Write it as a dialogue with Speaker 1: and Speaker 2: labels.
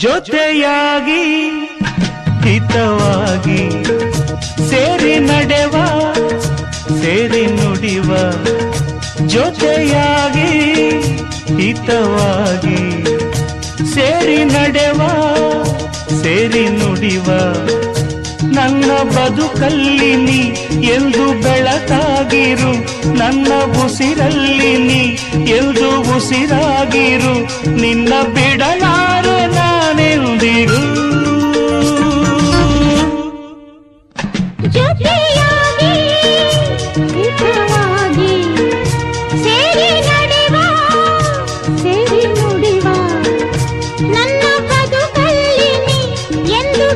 Speaker 1: ಜೊತೆಯಾಗಿ ಹಿತವಾಗಿ ಸೇರಿ ನಡೆವ ಸೇರಿ ನುಡಿವ ಜೊತೆಯಾಗಿ ಹಿತವಾಗಿ ಸೇರಿ ನಡೆವ ಸೇರಿ ನುಡಿವ ನನ್ನ ಬದುಕಲ್ಲಿ ನೀ ಎಂದು ಬೆಳಕಾಗಿರು ನನ್ನ ಉಸಿರಲ್ಲಿ ನೀ ಎಂದು ಉಸಿರಾಗಿರು ನಿನ್ನ ಬಿಡಲಾರೆ ನಾನೆಂದಿರು
Speaker 2: ಜೊತೆಯಾಗಿ ಹಿತವಾಗಿ ಸೇರಿ ನಡೆವ ಸೇರಿ ನುಡಿವ ನನ್ನ ಬದುಕಲ್ಲಿ ನೀ ಎಂದು